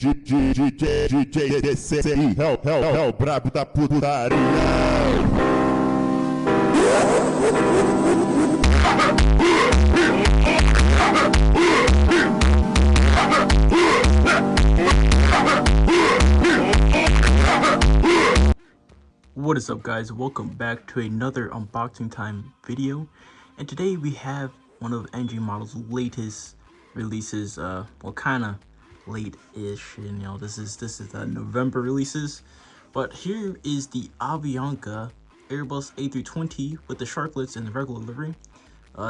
DJ é o brabo da putaria. What is up, guys? Welcome back to another unboxing time video, and today we have one of NG Model's latest releases. Well, kind of late-ish, and you know, this is the November releases, but here is the Avianca Airbus A320 with the sharklets and the regular livery.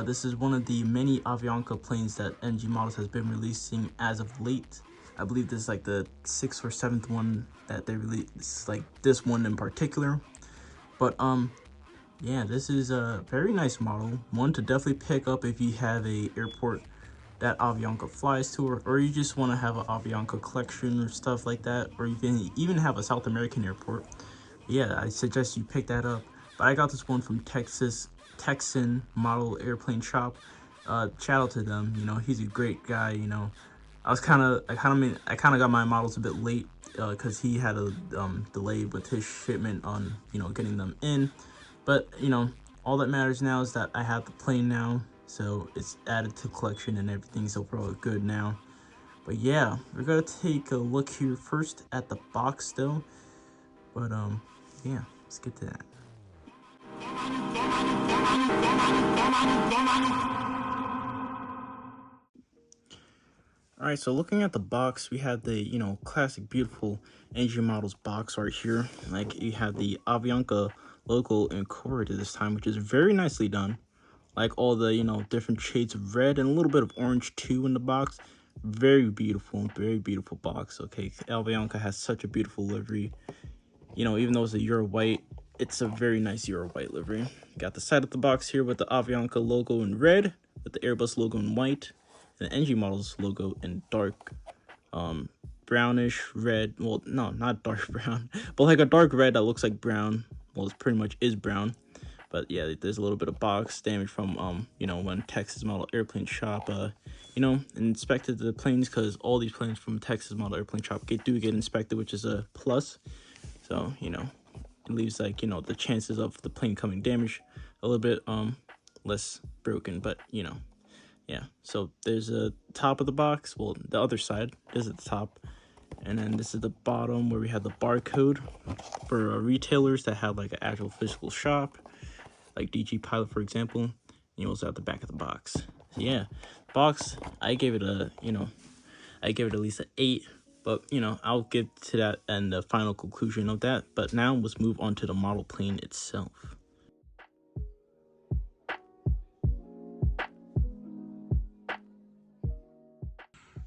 This is one of the many Avianca planes that NG Models has been releasing as of late. I believe this is like the 6th or 7th one that they released, like this one in particular. But yeah, this is a very nice model, one to definitely pick up if you have a airport that Avianca flies to, or you just want to have an Avianca collection or stuff like that, or you can even have a South American airport. Yeah, I suggest you pick that up. But I got this one from Texan Model Airplane Shop. Shout out to them. You know, he's a great guy. You know, I kind of got my models a bit late because he had a delay with his shipment on, you know, getting them in. But you know, all that matters now is that I have the plane now, so it's added to collection and everything's overall good now. But yeah, we're gonna take a look here first at the box still. But yeah, let's get to that. Alright, so looking at the box, we have the, you know, classic beautiful NG Models box right here. Like, you have the Avianca logo incorporated this time, which is very nicely done. Like all the, you know, different shades of red and a little bit of orange too in the box. Very beautiful box. Okay, Avianca has such a beautiful livery. You know, even though it's a Euro white, it's a very nice Euro white livery. Got the side of the box here with the Avianca logo in red, with the Airbus logo in white, and the NG Models logo in dark brownish red. Well, no, not dark brown, but like a dark red that looks like brown. Well, it pretty much is brown. But yeah, there's a little bit of box damage from you know, when Texas Model Airplane Shop you know, inspected the planes, because all these planes from Texas Model Airplane Shop do get inspected, which is a plus. So, you know, it leaves, like, you know, the chances of the plane coming damaged a little bit less broken. But you know, yeah, so there's a top of the box. Well, the other side is at the top, and then this is the bottom where we have the barcode for retailers that have like an actual physical shop, like DG Pilot, for example. And you also have the back of the box. So yeah, box, I gave it a, you know, I gave it at least an 8, but you know, I'll get to that and the final conclusion of that. But now let's move on to the model plane itself.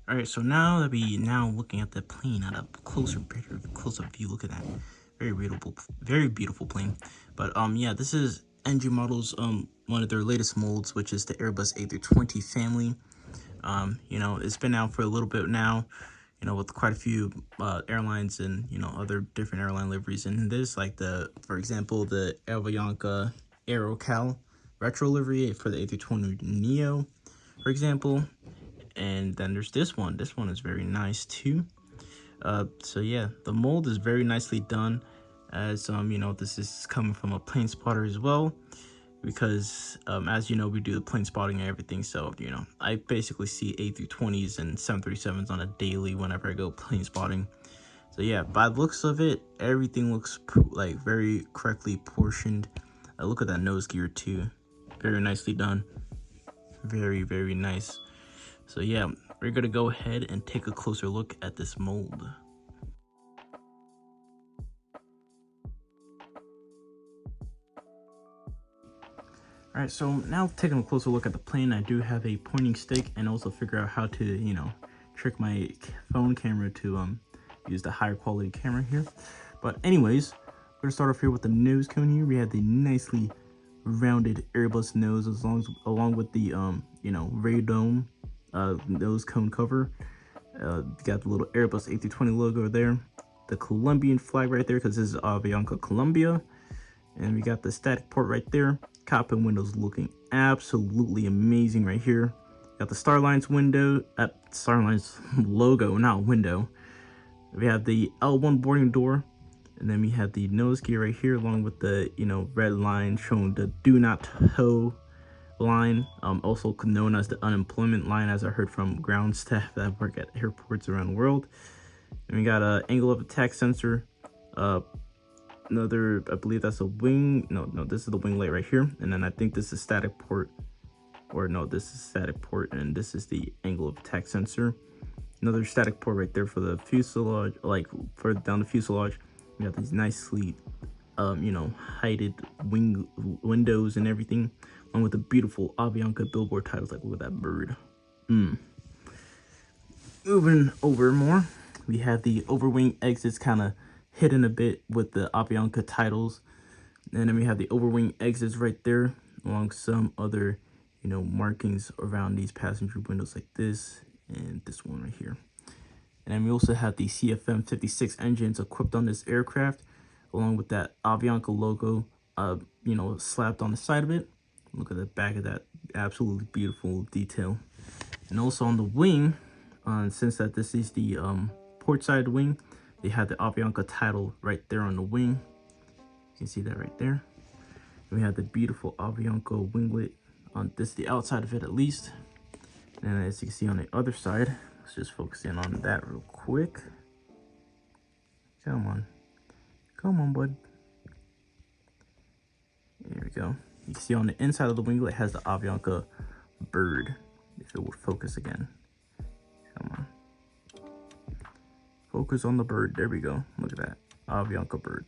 All right, so now that we looking at the plane at a closer view. Look at that, very beautiful plane. But yeah, this is NG Models one of their latest molds, which is the Airbus A320 family. You know, it's been out for a little bit now, you know, with quite a few airlines and, you know, other different airline liveries. And this, like for example, the Avianca AeroCal retro livery for the A320 Neo, for example. And then there's this one. This one is very nice too. So yeah, the mold is very nicely done, as you know, this is coming from a plane spotter as well, because as you know, we do the plane spotting and everything. So you know, I basically see A320s and 737s on a daily whenever I go plane spotting. So yeah, by the looks of it, everything looks like very correctly portioned. Look at that nose gear too, very nicely done, very nice. So yeah, we're gonna go ahead and take a closer look at this mold. Alright, so now taking a closer look at the plane, I do have a pointing stick and also figure out how to, you know, trick my phone camera to use the higher quality camera here. But anyways, we're gonna start off here with the nose cone here. We have the nicely rounded Airbus nose along with the you know, radome nose cone cover. Got the little Airbus A320 logo there, the Colombian flag right there because this is Avianca Colombia, and we got the static port right there. Cockpit windows looking absolutely amazing right here. Got the Starlines window, Starlines logo, not window, We have the L1 boarding door, and then we have the nose gear right here, along with the red line showing the do not tow line, also known as the unemployment line, as I heard from ground staff that work at airports around the world. And we got a angle of attack sensor, another, I believe that's a wing, no, this is the wing light right here, and then I think this is static port, or no, this is static port, and this is the angle of attack sensor. Another static port right there for the fuselage, like further down the fuselage. We got these nicely heighted wing windows and everything, along with the beautiful Avianca billboard titles. Like, look at that bird. Moving over more, we have the overwing exits kind of hidden a bit with the Avianca titles, and then we have the overwing exits right there, along some other markings around these passenger windows, like this and this one right here. And then we also have the CFM 56 engines equipped on this aircraft, along with that Avianca logo, slapped on the side of it. Look at the back of that, absolutely beautiful detail. And also on the wing, since that this is the port side wing, they have the Avianca title right there on the wing. You can see that right there. And we have the beautiful Avianca winglet on this, the outside of it at least. And as you can see on the other side, let's just focus in on that real quick. Come on, bud. There we go. You can see on the inside of the winglet it has the Avianca bird. If it would focus again. Come on. Focus on the bird. There we go. Look at that. Avianca bird.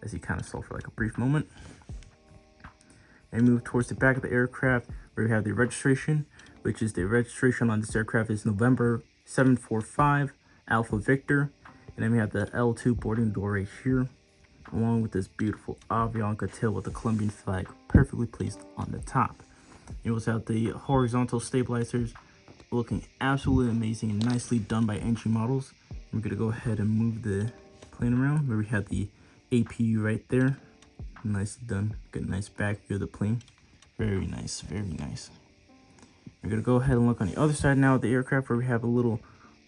As he kind of saw for like a brief moment. And move towards the back of the aircraft where we have the registration, which is the registration on this aircraft is November 745 Alpha Victor. And then we have the L2 boarding door right here, along with this beautiful Avianca tail with the Colombian flag perfectly placed on the top. You also have the horizontal stabilizers looking absolutely amazing and nicely done by NG models. We're going to go ahead and move the plane around where we have the APU right there. Nicely done. Good nice back view of the plane. Very nice, very nice. We're going to go ahead and look on the other side now of the aircraft where we have a little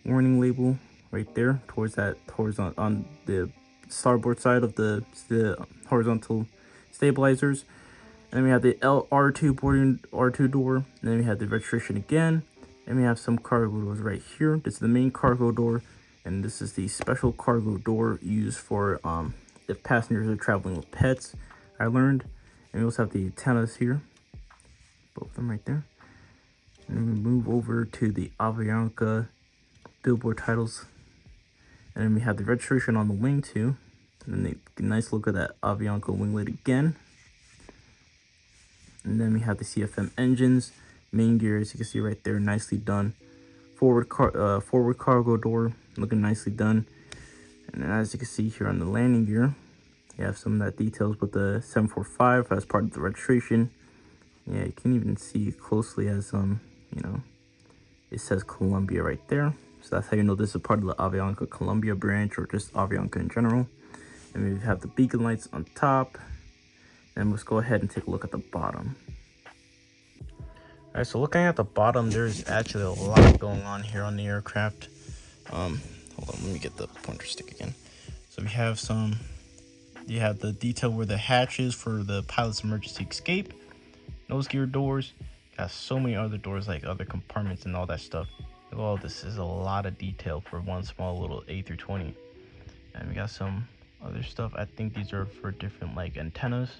warning label right there towards that horizontal on the starboard side of the horizontal stabilizers. And then we have the R2 boarding R2 door, and then we have the registration again, and we have some cargo doors right here. This is the main cargo door, and this is the special cargo door used for if passengers are traveling with pets, I learned. And we also have the antennas here, both of them right there. And then we move over to the Avianca billboard titles, and then we have the registration on the wing too. And then a nice look at that Avianca winglet again. And then we have the CFM engines, main gear, as you can see right there, nicely done. Forward cargo door, looking nicely done. And then as you can see here on the landing gear, you have some of that details with the 745 as part of the registration. Yeah, you can even see closely as it says Colombia right there. So that's how you know this is part of the Avianca Colombia branch, or just Avianca in general. And we have the beacon lights on top. And let's go ahead and take a look at the bottom. All right, so looking at the bottom, there's actually a lot going on here on the aircraft. Hold on, let me get the pointer stick again. So we have you have the detail where the hatch is for the pilot's emergency escape, nose gear doors, got so many other doors like other compartments and all that stuff. Oh, this is a lot of detail for one small little A320. And we got some other stuff. I think these are for different like antennas.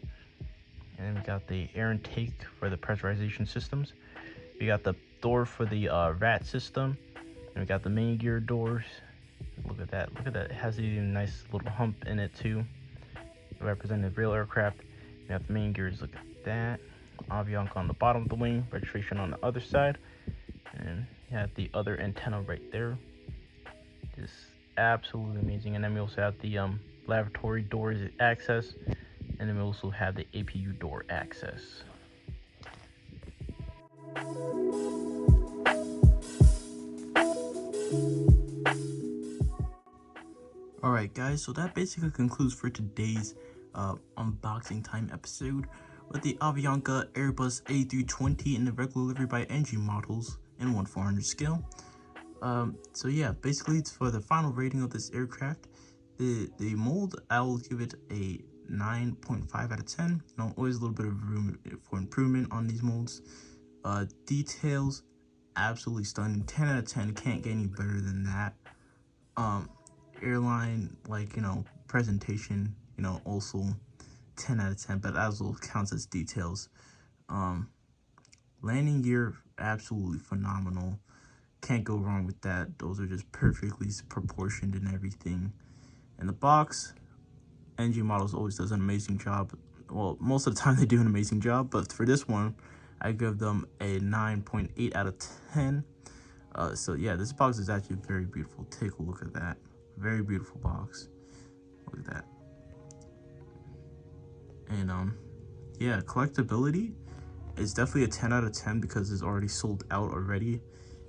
And then we got the air intake for the pressurization systems. We got the door for the rat system. And we got the main gear doors. Look at that. Look at that. It has a nice little hump in it too, representing the real aircraft. We got the main gears. Look at that. Avianca on the bottom of the wing. Registration on the other side. And you have the other antenna right there. Just absolutely amazing. And then we also have the lavatory doors access. And then we also have the APU door access. Alright guys, so that basically concludes for today's unboxing time episode with the Avianca Airbus A320 in the regular livery by NG models in 1/400 scale. So yeah, basically it's for the final rating of this aircraft. The mold, I will give it a 9.5 out of 10. You know, always a little bit of room for improvement on these molds. Details, absolutely stunning. 10 out of 10, can't get any better than that. Airline, like, you know, presentation, you know, also 10 out of 10, but as well counts as details. Landing gear, absolutely phenomenal. Can't go wrong with that. Those are just perfectly proportioned and everything. And the box, NG Models always does an amazing job. Well, most of the time they do an amazing job, but for this one, I give them a 9.8 out of 10. So yeah, this box is actually very beautiful. Take a look at that. Very beautiful box. Look at that. And yeah, collectability is definitely a 10 out of 10 because it's already sold out already.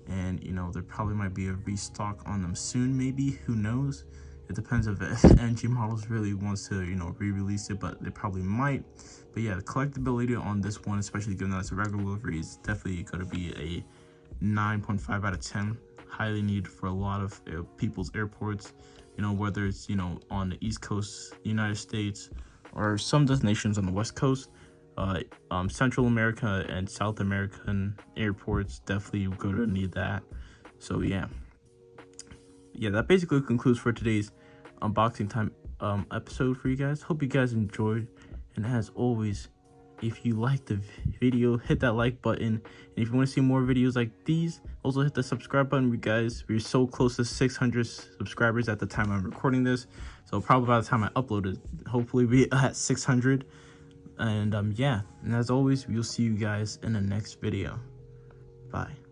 And you know, there probably might be a restock on them soon, maybe, who knows. It depends if NG Models really wants to, you know, re-release it, but they probably might. But yeah, the collectability on this one, especially given that it's a regular delivery, is definitely going to be a 9.5 out of 10. Highly needed for a lot of people's airports, you know, whether it's, you know, on the East Coast, the United States, or some destinations on the West Coast. Central America and South American airports definitely going to need that. So yeah, that basically concludes for today's unboxing time episode for you guys. Hope you guys enjoyed, and as always, if you like the video, hit that like button, and if you want to see more videos like these, also hit the subscribe button. You guys, we're so close to 600 subscribers at the time I'm recording this, so probably by the time I upload it, hopefully be at 600. And yeah, and as always, we'll see you guys in the next video. Bye.